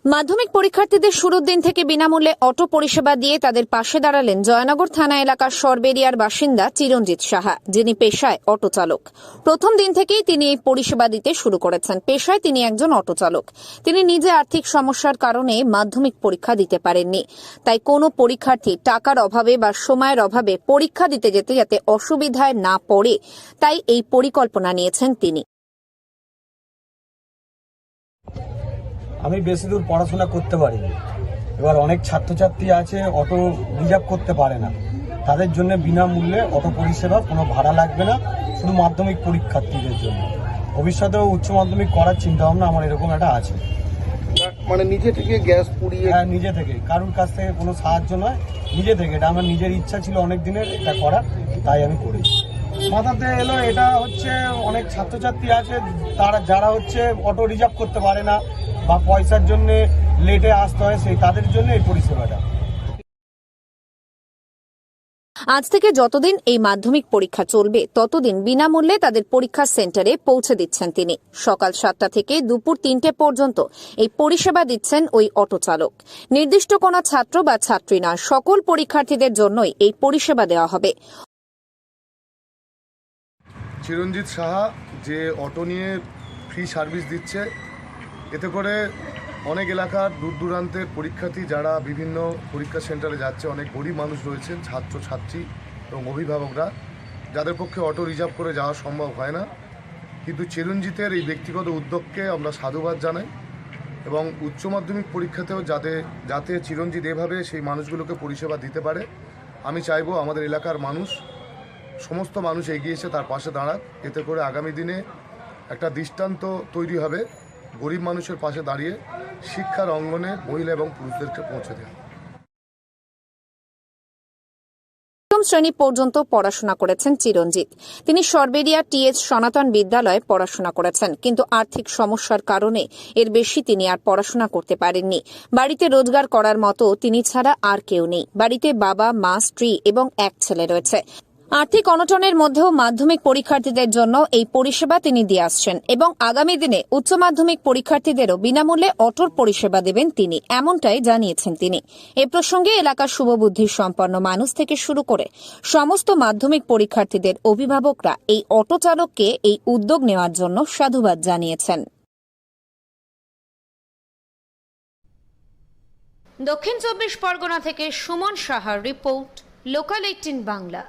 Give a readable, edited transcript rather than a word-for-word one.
মাধ্যমিক পরীক্ষার্থীদের শুরুর দিন থেকে বিনামূল্যে অটো পরিষেবা দিয়ে তাদের পাশে দাঁড়ালেন জয়নগর থানা এলাকার সরবেরিয়ার বাসিন্দা চিরঞ্জিত সাহা, যিনি পেশায় অটো চালক। প্রথম দিন থেকেই তিনি এই পরিষেবা দিতে শুরু করেছেন। পেশায় তিনি একজন অটো চালক। তিনি নিজে আর্থিক সমস্যার কারণে মাধ্যমিক পরীক্ষা দিতে পারেননি। তাই কোনো পরীক্ষার্থী টাকার অভাবে বা সময়ের অভাবে পরীক্ষা দিতে যেতে যাতে অসুবিধায় না পড়ে, তাই এই পরিকল্পনা নিয়েছেন তিনি। আমি বেশি দূর পড়াশোনা করতে পারিনি। এবার অনেক ছাত্রছাত্রী আছে অটো রিজার্ভ করতে পারে না, তাদের জন্য বিনামূল্যে অটো পরিষেবা, কোনো ভাড়া লাগবে না, শুধু মাধ্যমিক পরীক্ষার্থীদের জন্য। ভবিষ্যতেও উচ্চ মাধ্যমিক করার চিন্তা ভাবনা আমার এরকম একটা আছে। মানে নিজে থেকে গ্যাস পুড়িয়ে? হ্যাঁ, নিজে থেকে, কারোর কাছ থেকে কোনো সাহায্য নয়, নিজে থেকে। এটা আমার নিজের ইচ্ছা ছিল অনেক দিনের এটা করার, তাই আমি করেছি। মাথাতে এলো এটা হচ্ছে অনেক ছাত্রছাত্রী আছে যারা হচ্ছে অটো রিজার্ভ করতে পারে না বা পয়সার জন্য লেটে আসতে হয়, সেই তাদের জন্য এই পরিষেবাটা। আজ থেকে যতদিন এই মাধ্যমিক পরীক্ষা চলবে ততদিন বিনামূল্যে তাদের পরীক্ষা সেন্টারে পৌঁছে দিচ্ছেন তিনি। সকাল 7টা থেকে দুপুর 3টে পর্যন্ত এই পরিষেবা দিচ্ছেন ওই অটো চালক। নির্দিষ্ট কোনো ছাত্র বা ছাত্রী নয়, সকল পরীক্ষার্থীদের জন্যই এই পরিষেবা দেওয়া হবে। চিরঞ্জিত সাহা যে অটো নিয়ে ফ্রি সার্ভিস দিচ্ছে, এতে করে অনেক এলাকার দূর দূরান্তের পরীক্ষার্থী যারা বিভিন্ন পরীক্ষা সেন্টারে যাচ্ছে, অনেক গরিব মানুষ রয়েছেন, ছাত্রছাত্রী এবং অভিভাবকরা, যাদের পক্ষে অটো রিজার্ভ করে যাওয়া সম্ভব হয় না। কিন্তু চিরঞ্জিতের এই ব্যক্তিগত উদ্যোগকে আমরা সাধুবাদ জানাই এবং উচ্চ মাধ্যমিক পরীক্ষাতেও যাতে চিরঞ্জিত এভাবে সেই মানুষগুলোকে পরিষেবা দিতে পারে, আমি চাইবো আমাদের এলাকার সমস্ত মানুষ এগিয়ে এসে তার পাশে দাঁড়াক। এতে করে আগামী দিনে একটা দৃষ্টান্ত তৈরি হবে গরিব মানুষের পাশে দাঁড়িয়ে শিক্ষার অঙ্গনে মহিলা এবং পুরুষদেরকে পৌঁছে দেওয়া। প্রথম শ্রেণী পর্যন্ত পড়াশোনা করেছেন চিরঞ্জিত। তিনি সরবেরিয়া টিএচ সনাতন বিদ্যালয়ে পড়াশোনা করেছেন, কিন্তু আর্থিক সমস্যার কারণে এর বেশি তিনি আর পড়াশোনা করতে পারেননি। বাড়িতে রোজগার করার মতো তিনি ছাড়া আর কেউ নেই। বাড়িতে বাবা, মা, স্ত্রী এবং এক ছেলে রয়েছে। আর্থিক অনটনের মধ্যেও মাধ্যমিক পরীক্ষার্থীদের জন্য এই পরিষেবা তিনি দিয়ে আসছেন এবং আগামী দিনে উচ্চ মাধ্যমিক পরীক্ষার্থীদেরও বিনামূল্যে অটোর পরিষেবা দেবেন তিনি, এমনটাই জানিয়েছেন তিনি। এ প্রসঙ্গে এলাকার শুভবুদ্ধি সম্পন্ন মানুষ থেকে শুরু করে সমস্ত মাধ্যমিক পরীক্ষার্থীদের অভিভাবকরা এই অটো চালককে এই উদ্যোগ নেওয়ার জন্য সাধুবাদ জানিয়েছেন। দক্ষিণ 24 পরগনা থেকে সুমন সাহার রিপোর্ট, লোকাল 18 বাংলা।